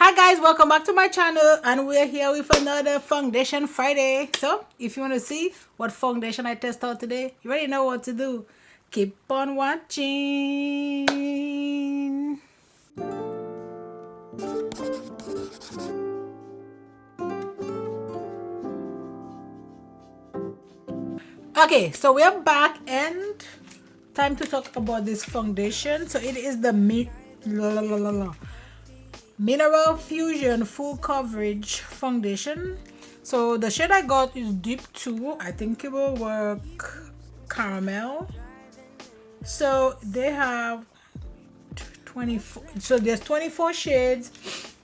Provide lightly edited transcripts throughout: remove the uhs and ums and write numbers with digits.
Hi guys, welcome back to my channel, and we're here with another foundation Friday. So if you want to see what foundation I test out today, you already know what to do. Keep on watching. Okay, so we're back and time to talk about this foundation. So it is the Mineral Fusion Full Coverage Foundation. So the shade I got is Deep 2. I think it will work caramel. So they have 24. So there's 24 shades,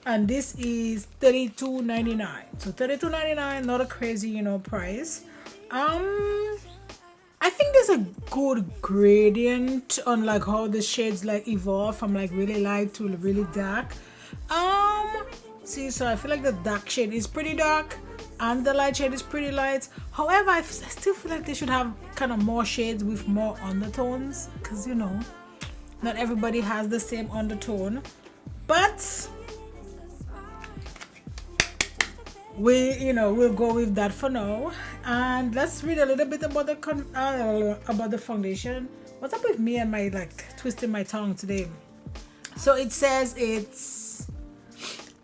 and this is $32.99. So $32.99, not a crazy, price. I think there's a good gradient on like how the shades like evolve from like really light to really dark. See, so I feel like the dark shade is pretty dark and the light shade is pretty light. However, I still feel like they should have kind of more shades with more undertones, because not everybody has the same undertone. But we'll go with that for now, and let's read a little bit about the foundation. What's up with me and my like twisting my tongue today? So it says it's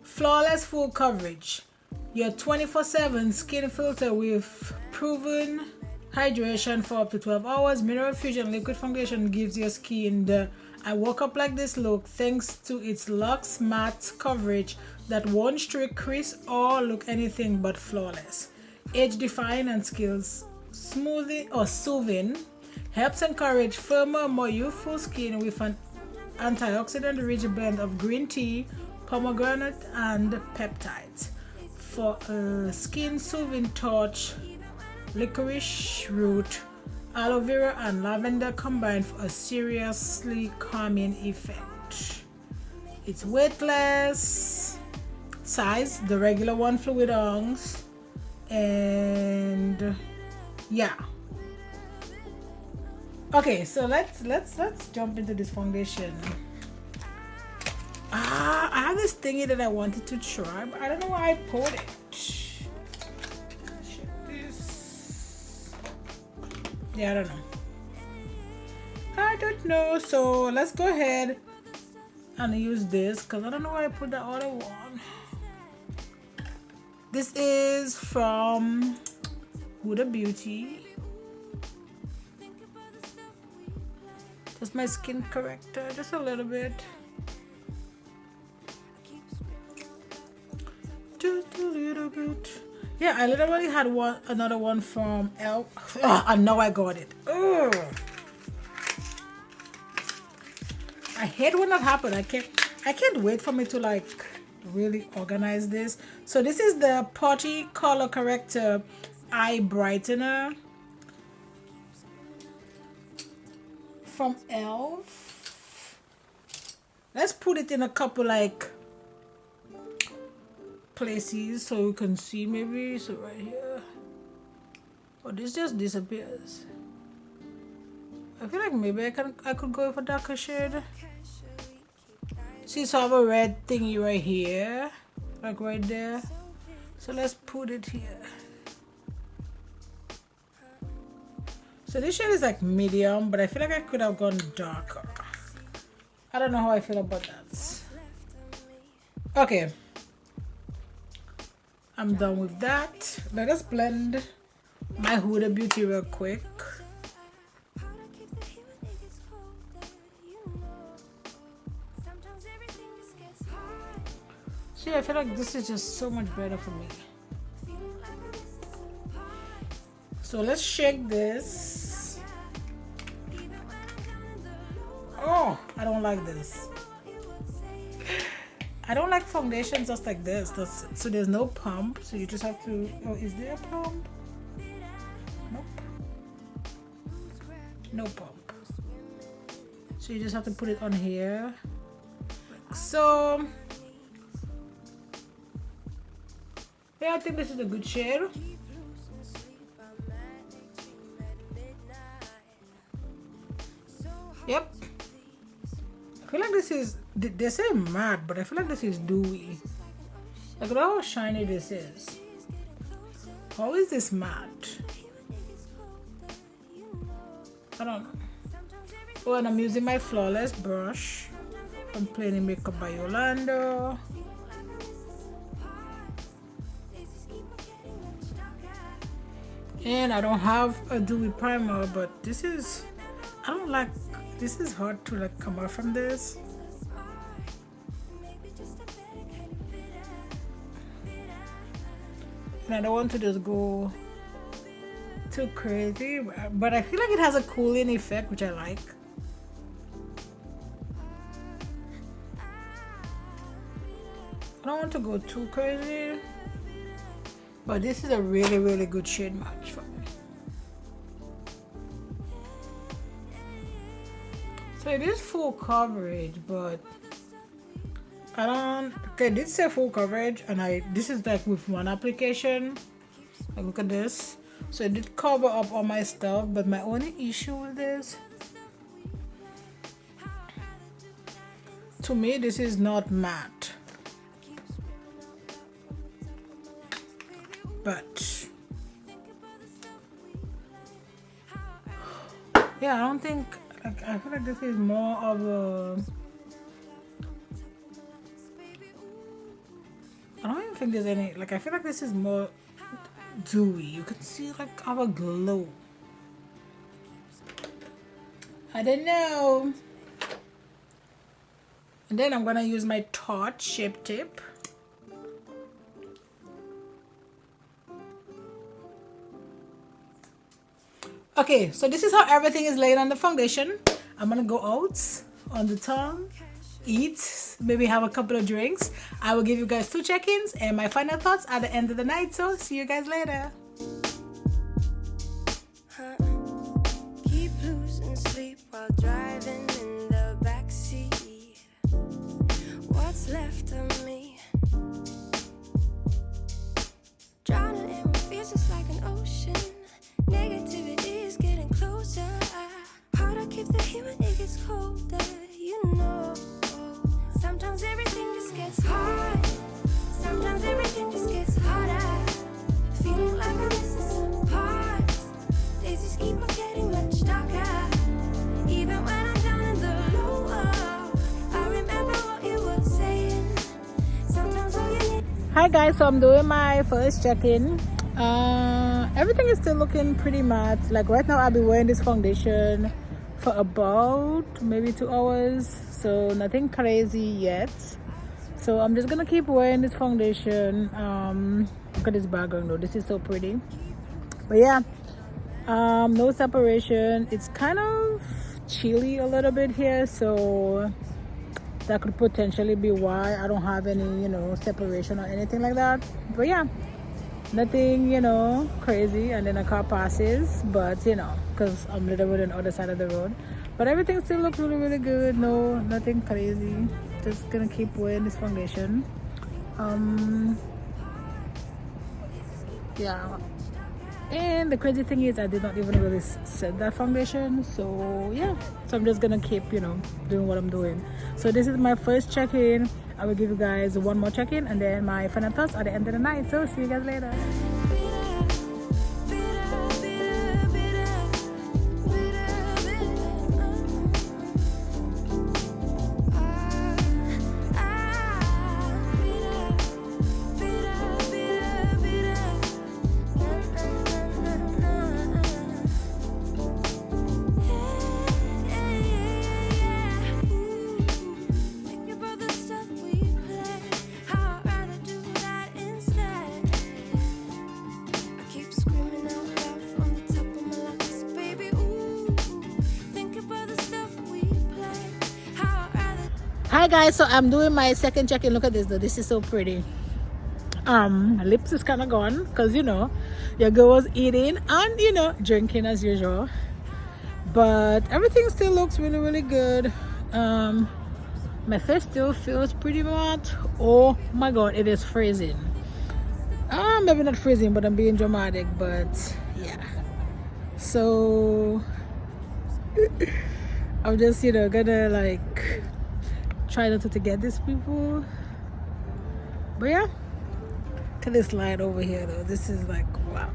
flawless full coverage, your 24/7 skin filter with proven hydration for up to 12 hours. Mineral Fusion liquid foundation gives your skin the I woke up like this look, thanks to its luxe matte coverage that won't streak, crease, or look anything but flawless. Age defying and skills smoothing or soothing, helps encourage firmer, more youthful skin with an antioxidant rich blend of green tea, pomegranate, and peptides. For a skin soothing touch, licorice root, aloe vera, and lavender combined for a seriously calming effect. It's weightless. Size, the regular 1 fluid ounce, and yeah. Okay, so let's jump into this foundation. I have this thingy that I wanted to try, but I don't know where I put it. Check this. Yeah, I don't know. So let's go ahead and use this, because I don't know where I put the other one. This is from HudaBeauty. Just my skin corrector, just a little bit. Just a little bit. Yeah, I literally had another one from e.l.f. I know I got it. Ugh. I hate when that happens. I can't wait for me to like really organize this. So this is the Putty Color-Correcting Eye Brightener from e.l.f. Let's put it in a couple like places so you can see, maybe. So right here. Oh, this just disappears. I feel like maybe I could go with a darker shade. See, so I have a red thingy right here, like right there. So let's put it here. So this shade is like medium, but I feel like I could have gone darker. I don't know how I feel about that. Okay, I'm done with that. Let us blend my HudaBeauty real quick. See, I feel like this is just so much better for me. So let's shake this. Oh, I don't like this. I don't like foundation just like this. So there's no pump. So you just have to. Oh, is there a pump? Nope. No pump. So you just have to put it on here. Like so. Yeah, I think this is a good shade. Yep. I feel like this is, they say matte, but I feel like this is dewy. Look at how shiny this is. How is this matte? I don't know. Oh, and I'm using my Flawless brush from Plain Makeup by Yolanda. And I don't have a dewy primer, but this is, I don't like, this is hard to like come out from this. And I don't want to just go too crazy, but I feel like it has a cooling effect, which I like. I don't want to go too crazy, but this is a really good shade match for me. So it is full coverage, but I don't, okay, it did say full coverage, and this is like with one application. Like, look at this. So it did cover up all my stuff, but my only issue with this, to me, this is not matte. But yeah, I don't think, like, I feel like this is more of a, I don't even think there's any, like, I feel like this is more dewy. You can see like our glow. I don't know. And then I'm gonna use my Tarte Shape Tape. Okay, so this is how everything is laid on the foundation. I'm gonna go out on the tongue, eat, maybe have a couple of drinks. I will give you guys 2 check-ins and my final thoughts at the end of the night. So see you guys later. Keep losing sleep while driving in the backseat. What's left of me? Drowning in fears just like an ocean. Negativity is getting closer. Hard to keep the heat when it gets colder, you know. Sometimes everything just gets hard. Sometimes everything just gets harder. Feeling like I'm missing some parts. Days just keep on getting much darker. Even when I'm down in the low, I remember what you were saying. Sometimes all you need. Hi guys, so I'm doing my first check-in. Everything is still looking pretty matte. Like right now I'll be wearing this foundation for about maybe 2 hours, so nothing crazy yet. So I'm just gonna keep wearing this foundation. Look at this background though, this is so pretty. But yeah, no separation. It's kind of chilly a little bit here, so that could potentially be why I don't have any, you know, separation or anything like that. But yeah, nothing, you know, crazy. And then a car passes, but you know, because I'm literally on the other side of the road. But everything still looks really good. No, nothing crazy. Just gonna keep wearing this foundation. Yeah, and the crazy thing is I did not even really set that foundation. So yeah, so I'm just gonna keep, you know, doing what I'm doing. So this is my first check-in. I will give you guys one more check-in and then my final thoughts at the end of the night. So see you guys later. Hi guys, so I'm doing my second check-in. Look at this though, this is so pretty. Lips is kind of gone because, you know, your girl was eating and, you know, drinking as usual, but everything still looks really good. My face still feels pretty matte. Oh my god, it is freezing. Maybe not freezing, but I'm being dramatic. But yeah, so I'm just, you know, gonna like try not to get these people. But yeah, Look at this light over here though. This is like wow.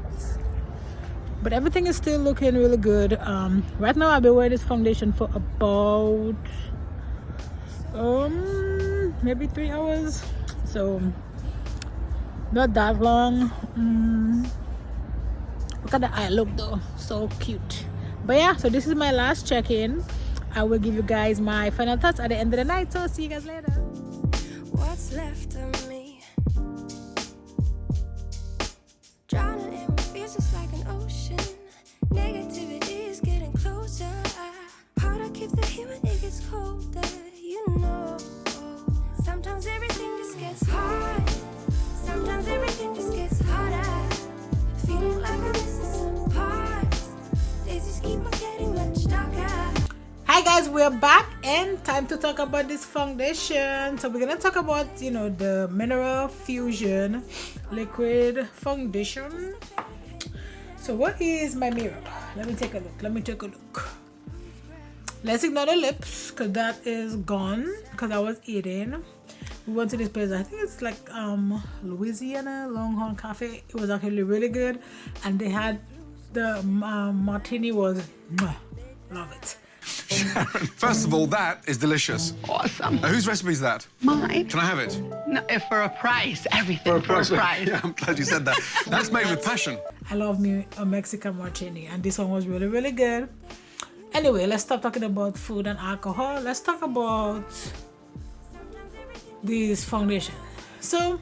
But everything is still looking really good. Right now I've been wearing this foundation for about maybe 3 hours, so not that long. Look at the eye look though, so cute. But yeah, so this is my last check-in. I will give you guys my final thoughts at the end of the night, so see you guys later. What's left of me, drowning in what feels just like an ocean. Negativity is getting closer. Hard to keep the heat when it gets colder. You know, sometimes everything just gets hard. Sometimes everything just gets harder. Feeling like I'm missing some parts. Days just keep on getting much darker. Hi guys, we're back and time to talk about this foundation. So we're gonna talk about, you know, the Mineral Fusion liquid foundation. So what is my mirror? Let me take a look. Let's ignore the lips because that is gone because I was eating. We went to this place, I think it's like Louisiana Longhorn Cafe. It was actually really good, and they had the martini was love it. Sharon, first of all, that is delicious. Awesome. Whose recipe is that? Mine. Can I have it? No, for a price. Everything for a price. Yeah, I'm glad you said that. That's made with passion. I love me a Mexican martini, and this one was really, really good. Anyway, let's stop talking about food and alcohol. Let's talk about this foundation. So,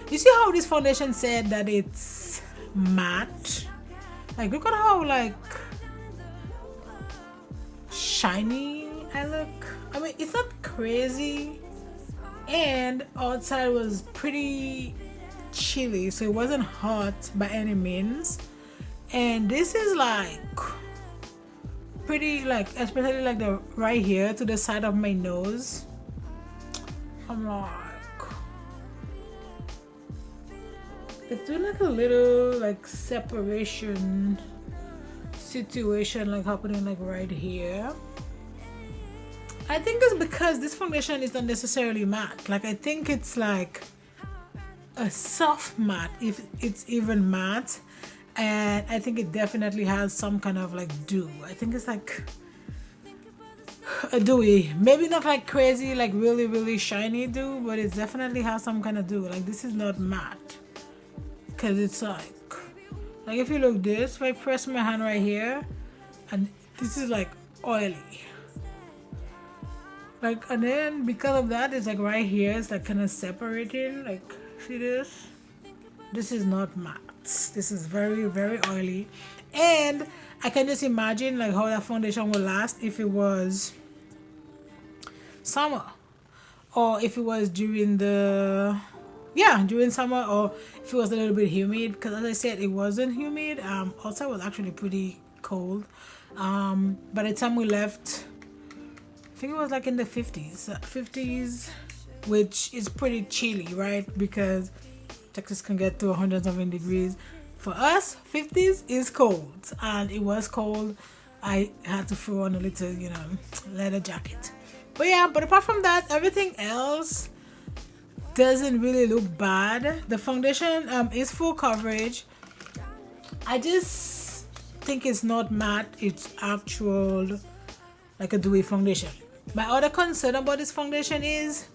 you see how this foundation said that it's matte? Like, look at how, like, shiny I look. I mean, it's not crazy, and outside was pretty chilly, so it wasn't hot by any means. And this is like pretty, like, especially like the right here to the side of my nose. I'm like, it's doing like a little like separation situation like happening like right here. I think it's because this foundation is not necessarily matte. Like, I think it's like a soft matte, if it's even matte, and I think it definitely has some kind of like dew. I think it's like a dewy, maybe not like crazy like really shiny dew, but it definitely has some kind of dew. Like, this is not matte because it's like if you look this, if I press my hand right here, and this is like oily, like, and then because of that, it's like right here, it's like kind of separating. Like, see this? This is not matte. This is very oily, and I can just imagine like how that foundation would last if it was summer, or if it was during summer, or if it was a little bit humid, because as I said, it wasn't humid. Outside was actually pretty cold. By the time we left, I think it was like in the 50s, which is pretty chilly, right? Because Texas can get to 100-something degrees. For us, 50s is cold, and it was cold. I had to throw on a little, leather jacket. But yeah, but apart from that, everything else doesn't really look bad. The foundation is full coverage. I just think it's not matte, it's actual like a dewy foundation. My other concern about this foundation is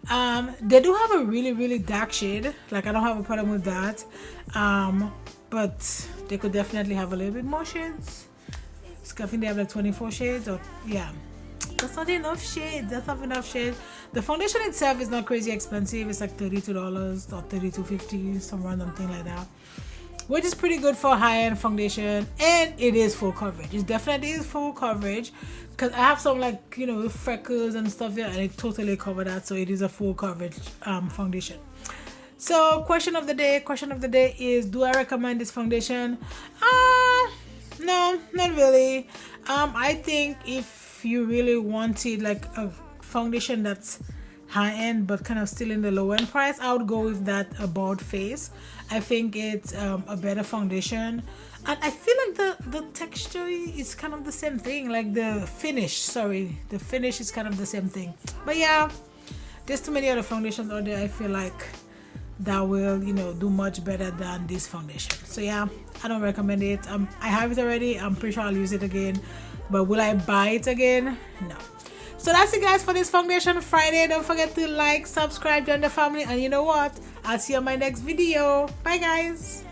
they do have a really dark shade. Like, I don't have a problem with that, but they could definitely have a little bit more shades. So I think they have like 24 shades, or yeah, that's not enough shades. The foundation itself is not crazy expensive. It's like $32 or $32.50, some random thing like that, which is pretty good for high-end foundation. And it is full coverage. It definitely is full coverage, because I have some like freckles and stuff here, and it totally covered that. So it is a full coverage foundation. So question of the day is, do I recommend this foundation? No, not really. I think if you really wanted like a foundation that's high-end but kind of still in the low-end price, I would go with that About Face. I think it's a better foundation, and I feel like the texture is kind of the same thing. Like the finish is kind of the same thing. But yeah, there's too many other foundations out there. I feel like that will, you know, do much better than this foundation. So yeah, I don't recommend it. I have it already. I'm pretty sure I'll use it again, but will I buy it again? No. So that's it, guys, for this foundation Friday. Don't forget to like, subscribe, join the family, and you know what, I'll see you on my next video. Bye, guys.